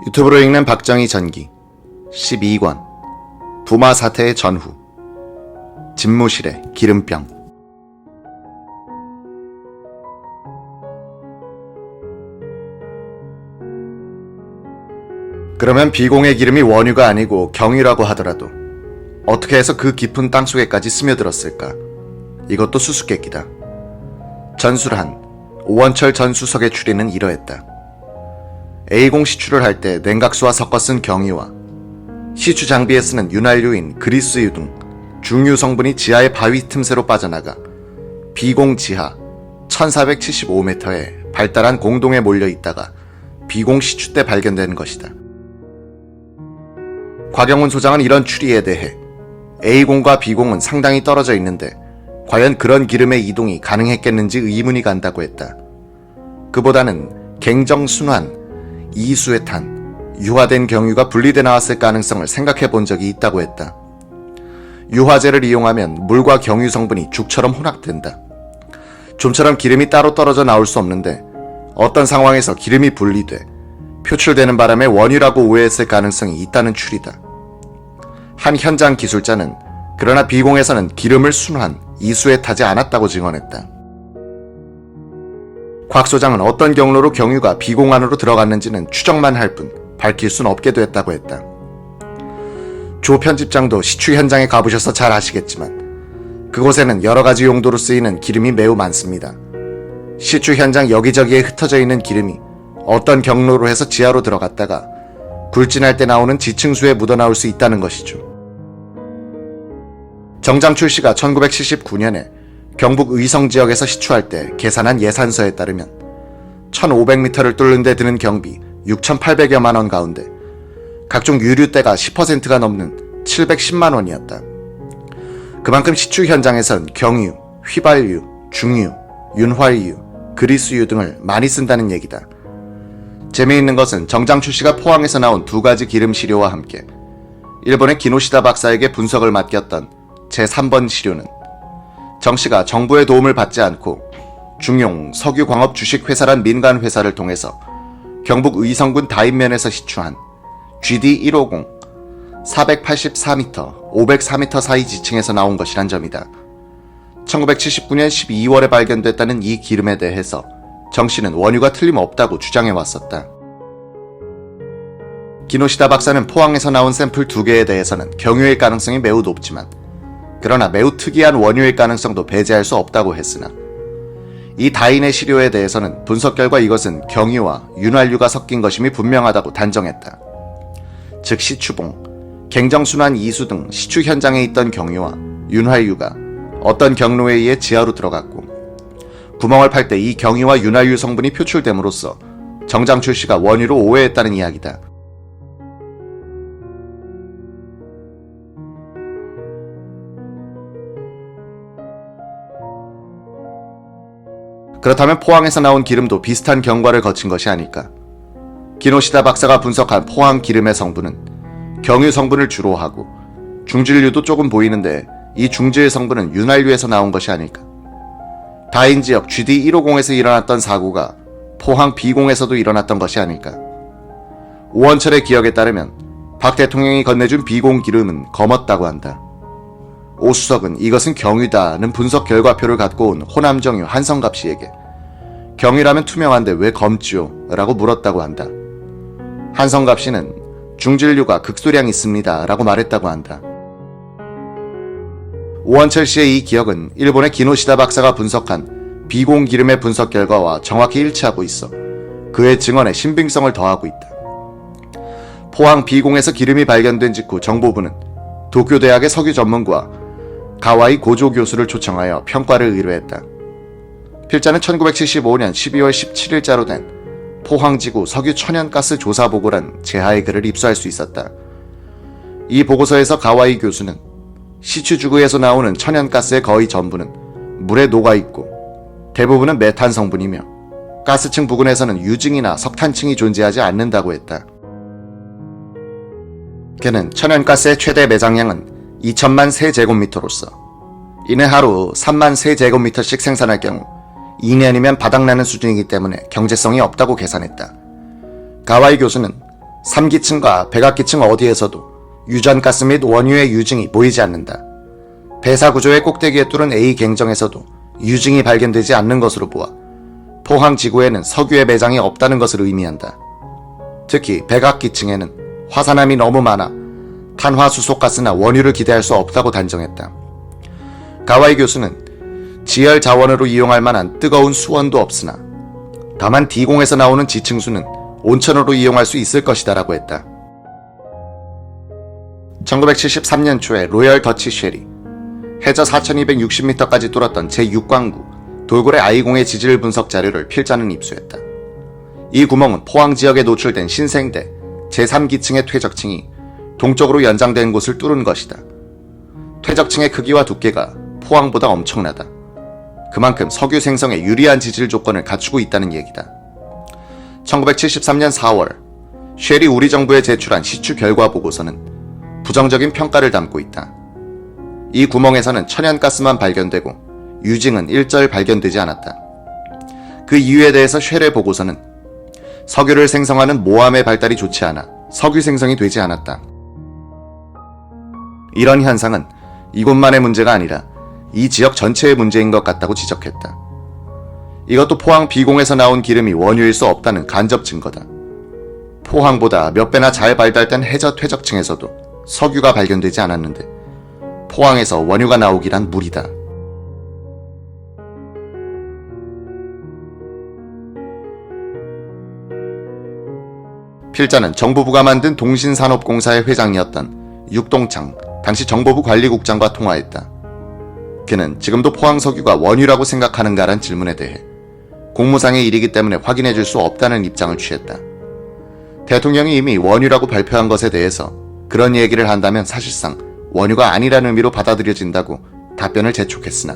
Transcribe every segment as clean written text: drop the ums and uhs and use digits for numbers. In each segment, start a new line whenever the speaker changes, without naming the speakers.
유튜브로 읽는 박정희 전기 12권 부마 사태의 전후 집무실의 기름병. 그러면 비공의 기름이 원유가 아니고 경유라고 하더라도 어떻게 해서 그 깊은 땅속에까지 스며들었을까? 이것도 수수께끼다. 전술한 오원철 전 수석의 추리는 이러했다. A공 시추를 할 때 냉각수와 섞어 쓴 경유와 시추 장비에 쓰는 윤활유인 그리스유 등 중유 성분이 지하의 바위 틈새로 빠져나가 B공 지하 1475m에 발달한 공동에 몰려 있다가 B공 시추 때 발견된 것이다. 곽영훈 소장은 이런 추리에 대해 A공과 B공은 상당히 떨어져 있는데 과연 그런 기름의 이동이 가능했겠는지 의문이 간다고 했다. 그보다는 갱정순환, 이수에탄, 유화된 경유가 분리돼 나왔을 가능성을 생각해 본 적이 있다고 했다. 유화제를 이용하면 물과 경유 성분이 죽처럼 혼합된다. 좀처럼 기름이 따로 떨어져 나올 수 없는데 어떤 상황에서 기름이 분리돼 표출되는 바람에 원유라고 오해했을 가능성이 있다는 추리다. 한 현장 기술자는 그러나 B공에서는 기름을 순환, 이수에 타지 않았다고 증언했다. 곽 소장은 어떤 경로로 경유가 B공 안으로 들어갔는지는 추정만 할 뿐 밝힐 순 없게 됐다고 했다. 조 편집장도 시추 현장에 가보셔서 잘 아시겠지만 그곳에는 여러 가지 용도로 쓰이는 기름이 매우 많습니다. 시추 현장 여기저기에 흩어져 있는 기름이 어떤 경로로 해서 지하로 들어갔다가 굴진할 때 나오는 지층수에 묻어나올 수 있다는 것이죠. 정장출 씨가 1979년에 경북 의성 지역에서 시추할 때 계산한 예산서에 따르면 1500m를 뚫는 데 드는 경비 6,800여만 원 가운데 각종 유류대가 10%가 넘는 710만 원이었다. 그만큼 시추 현장에선 경유, 휘발유, 중유, 윤활유, 그리스유 등을 많이 쓴다는 얘기다. 재미있는 것은 정장출 씨가 포항에서 나온 두 가지 기름 시료와 함께 일본의 기노시다 박사에게 분석을 맡겼던 제3번 시료는 정 씨가 정부의 도움을 받지 않고 중용 석유광업 주식회사란 민간회사를 통해서 경북 의성군 다인면에서 시추한 GD150 484m, 504m 사이 지층에서 나온 것이란 점이다. 1979년 12월에 발견됐다는 이 기름에 대해서 정 씨는 원유가 틀림없다고 주장해왔었다. 기노시다 박사는 포항에서 나온 샘플 2개에 대해서는 경유일 가능성이 매우 높지만 그러나 매우 특이한 원유일 가능성도 배제할 수 없다고 했으나 이 다인의 시료에 대해서는 분석 결과 이것은 경유와 윤활유가 섞인 것임이 분명하다고 단정했다. 즉 시추봉, 갱정순환 이수 등 시추 현장에 있던 경유와 윤활유가 어떤 경로에 의해 지하로 들어갔고 구멍을 팔 때 이 경유와 윤활유 성분이 표출됨으로써 정장출 씨가 원유로 오해했다는 이야기다. 그렇다면 포항에서 나온 기름도 비슷한 경과를 거친 것이 아닐까? 기노시다 박사가 분석한 포항 기름의 성분은 경유 성분을 주로 하고 중질류도 조금 보이는데 이 중질 성분은 윤활유에서 나온 것이 아닐까? 다인 지역 GD150에서 일어났던 사고가 포항 B공에서도 일어났던 것이 아닐까? 오원철의 기억에 따르면 박 대통령이 건네준 B공 기름은 검었다고 한다. 오 수석은 이것은 경유다는 분석 결과표를 갖고 온 호남정유 한성갑 씨에게 경유라면 투명한데 왜 검지요? 라고 물었다고 한다. 한성갑 씨는 중질류가 극소량 있습니다 라고 말했다고 한다. 오원철 씨의 이 기억은 일본의 기노시다 박사가 분석한 B공 기름의 분석 결과와 정확히 일치하고 있어 그의 증언에 신빙성을 더하고 있다. 포항 B공에서 기름이 발견된 직후 정보부는 도쿄대학의 석유 전문가 가와이 고조 교수를 초청하여 평가를 의뢰했다. 필자는 1975년 12월 17일자로 된 포항지구 석유 천연가스 조사 보고란 제하의 글을 입수할 수 있었다. 이 보고서에서 가와이 교수는 시추주구에서 나오는 천연가스의 거의 전부는 물에 녹아있고 대부분은 메탄 성분이며 가스층 부근에서는 유증이나 석탄층이 존재하지 않는다고 했다. 그는 천연가스의 최대 매장량은 2천만 세제곱미터로서 이는 하루 3만 세제곱미터씩 생산할 경우 2년이면 바닥나는 수준이기 때문에 경제성이 없다고 계산했다. 가와이 교수는 3기층과 백악기층 어디에서도 유전가스 및 원유의 유증이 보이지 않는다. 배사구조의 꼭대기에 뚫은 A 갱정에서도 유증이 발견되지 않는 것으로 보아 포항 지구에는 석유의 매장이 없다는 것을 의미한다. 특히 백악기층에는 화산암이 너무 많아 탄화수소가스나 원유를 기대할 수 없다고 단정했다. 가와이 교수는 지열 자원으로 이용할 만한 뜨거운 수원도 없으나 다만 D공에서 나오는 지층수는 온천으로 이용할 수 있을 것이다 라고 했다. 1973년 초에 로열 더치 쉘이 해저 4260m까지 뚫었던 제6광구 돌고래 I0의 지질 분석 자료를 필자는 입수했다. 이 구멍은 포항 지역에 노출된 신생대 제3기층의 퇴적층이 동쪽으로 연장된 곳을 뚫은 것이다. 퇴적층의 크기와 두께가 포항보다 엄청나다. 그만큼 석유 생성에 유리한 지질 조건을 갖추고 있다는 얘기다. 1973년 4월 쉘이 우리 정부에 제출한 시추 결과 보고서는 부정적인 평가를 담고 있다. 이 구멍에서는 천연가스만 발견되고 유증은 일절 발견되지 않았다. 그 이유에 대해서 쉘의 보고서는 석유를 생성하는 모함의 발달이 좋지 않아 석유 생성이 되지 않았다. 이런 현상은 이곳만의 문제가 아니라 이 지역 전체의 문제인 것 같다고 지적했다. 이것도 포항 비공에서 나온 기름이 원유일 수 없다는 간접 증거다. 포항보다 몇 배나 잘 발달된 해저 퇴적층에서도 석유가 발견되지 않았는데 포항에서 원유가 나오기란 무리다. 필자는 정부부가 만든 동신산업공사의 회장이었던 육동창 당시 정보부 관리국장과 통화했다. 그는 지금도 포항 석유가 원유라고 생각하는가란 질문에 대해 공무상의 일이기 때문에 확인해 줄 수 없다는 입장을 취했다. 대통령이 이미 원유라고 발표한 것에 대해서 그런 얘기를 한다면 사실상 원유가 아니라는 의미로 받아들여진다고 답변을 재촉했으나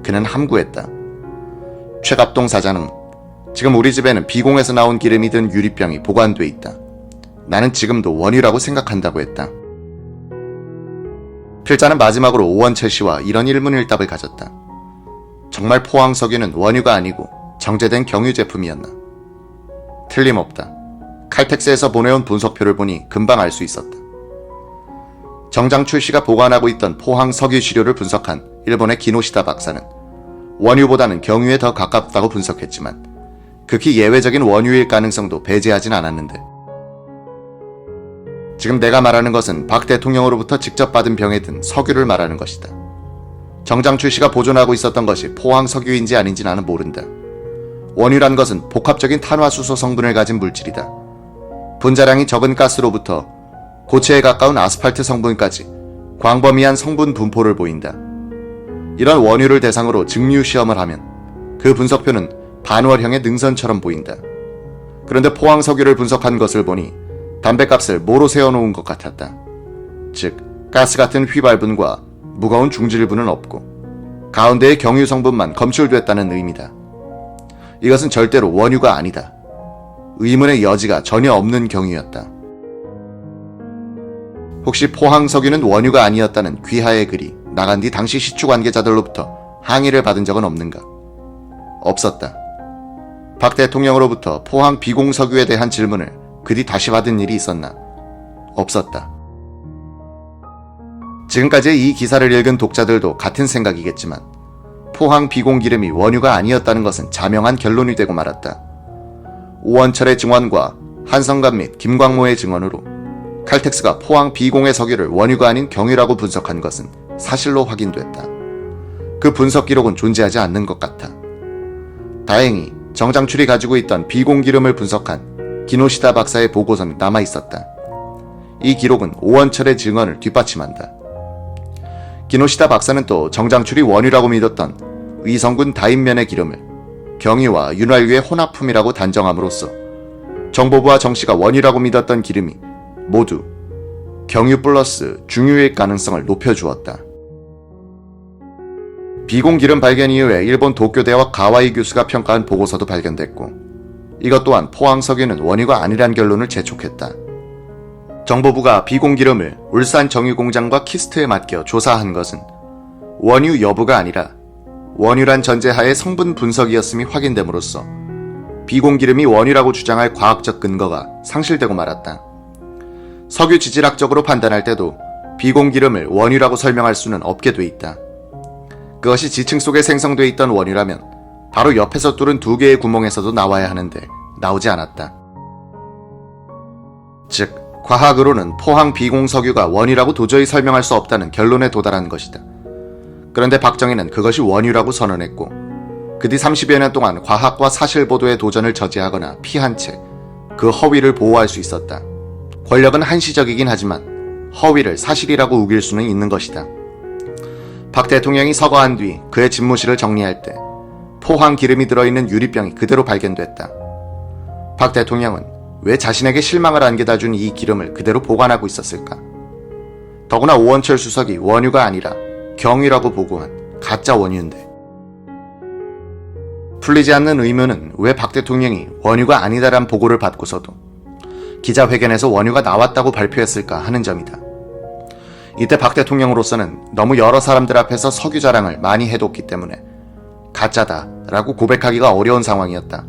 그는 함구했다. 최갑동 사장은 지금 우리 집에는 비공에서 나온 기름이 든 유리병이 보관돼 있다. 나는 지금도 원유라고 생각한다고 했다. 필자는 마지막으로 오원철 씨와 이런 일문일답을 가졌다. 정말 포항 석유는 원유가 아니고 정제된 경유 제품이었나? 틀림없다. 칼텍스에서 보내온 분석표를 보니 금방 알 수 있었다. 정장출 씨가 보관하고 있던 포항 석유 시료를 분석한 일본의 기노시다 박사는 원유보다는 경유에 더 가깝다고 분석했지만 극히 예외적인 원유일 가능성도 배제하진 않았는데 지금 내가 말하는 것은 박 대통령으로부터 직접 받은 병에 든 석유를 말하는 것이다. 정장출 씨가 보존하고 있었던 것이 포항 석유인지 아닌지 나는 모른다. 원유란 것은 복합적인 탄화수소 성분을 가진 물질이다. 분자량이 적은 가스로부터 고체에 가까운 아스팔트 성분까지 광범위한 성분 분포를 보인다. 이런 원유를 대상으로 증류 시험을 하면 그 분석표는 반월형의 능선처럼 보인다. 그런데 포항 석유를 분석한 것을 보니 담뱃값을 모로 세워놓은 것 같았다. 즉 가스 같은 휘발분과 무거운 중질분은 없고 가운데의 경유 성분만 검출됐다는 의미다. 이것은 절대로 원유가 아니다. 의문의 여지가 전혀 없는 경유였다. 혹시 포항 석유는 원유가 아니었다는 귀하의 글이 나간 뒤 당시 시추 관계자들로부터 항의를 받은 적은 없는가? 없었다. 박 대통령으로부터 포항 비공 석유에 대한 질문을 그 뒤 다시 받은 일이 있었나? 없었다. 지금까지 이 기사를 읽은 독자들도 같은 생각이겠지만 포항 비공 기름이 원유가 아니었다는 것은 자명한 결론이 되고 말았다. 오원철의 증언과 한성감 및 김광모의 증언으로 칼텍스가 포항 비공의 석유를 원유가 아닌 경유라고 분석한 것은 사실로 확인됐다. 그 분석 기록은 존재하지 않는 것 같아. 다행히 정장출이 가지고 있던 비공 기름을 분석한 기노시다 박사의 보고서는 남아있었다. 이 기록은 오원철의 증언을 뒷받침한다. 기노시다 박사는 또 정장출이 원유라고 믿었던 의성군 다인면의 기름을 경유와 윤활유의 혼합품이라고 단정함으로써 정보부와 정씨가 원유라고 믿었던 기름이 모두 경유 플러스 중유일 가능성을 높여주었다. 비공 기름 발견 이후에 일본 도쿄대학 가와이 교수가 평가한 보고서도 발견됐고 이것 또한 포항 석유는 원유가 아니란 결론을 재촉했다. 정보부가 비공 기름을 울산 정유공장과 키스트에 맡겨 조사한 것은 원유 여부가 아니라 원유란 전제하에 성분 분석이었음이 확인됨으로써 비공 기름이 원유라고 주장할 과학적 근거가 상실되고 말았다. 석유 지질학적으로 판단할 때도 비공기름을 원유라고 설명할 수는 없게 돼 있다. 그것이 지층 속에 생성돼 있던 원유라면 바로 옆에서 뚫은 2개의 구멍에서도 나와야 하는데 나오지 않았다. 즉, 과학으로는 포항 비공석유가 원유라고 도저히 설명할 수 없다는 결론에 도달한 것이다. 그런데 박정희는 그것이 원유라고 선언했고 그 뒤 30여 년 동안 과학과 사실보도의 도전을 저지하거나 피한 채 그 허위를 보호할 수 있었다. 권력은 한시적이긴 하지만 허위를 사실이라고 우길 수는 있는 것이다. 박 대통령이 서거한 뒤 그의 집무실을 정리할 때 포항 기름이 들어있는 유리병이 그대로 발견됐다. 박 대통령은 왜 자신에게 실망을 안겨다 준 이 기름을 그대로 보관하고 있었을까? 더구나 오원철 수석이 원유가 아니라 경유라고 보고한 가짜 원유인데. 풀리지 않는 의문은 왜 박 대통령이 원유가 아니다란 보고를 받고서도 기자회견에서 원유가 나왔다고 발표했을까 하는 점이다. 이때 박 대통령으로서는 너무 여러 사람들 앞에서 석유 자랑을 많이 해뒀기 때문에 가짜다 라고 고백하기가 어려운 상황이었다.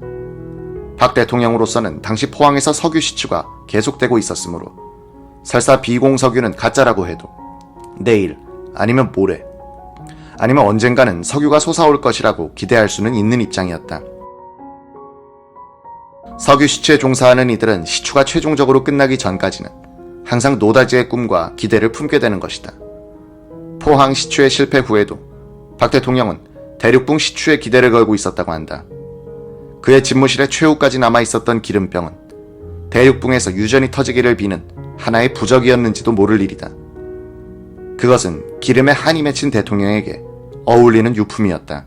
박 대통령으로서는 당시 포항에서 석유 시추가 계속되고 있었으므로 설사 비공석유는 가짜라고 해도 내일 아니면 모레 아니면 언젠가는 석유가 솟아올 것이라고 기대할 수는 있는 입장이었다. 석유 시추에 종사하는 이들은 시추가 최종적으로 끝나기 전까지는 항상 노다지의 꿈과 기대를 품게 되는 것이다. 포항 시추의 실패 후에도 박 대통령은 대륙붕 시추에 기대를 걸고 있었다고 한다. 그의 집무실에 최후까지 남아있었던 기름병은 대륙붕에서 유전이 터지기를 비는 하나의 부적이었는지도 모를 일이다. 그것은 기름에 한이 맺힌 대통령에게 어울리는 유품이었다.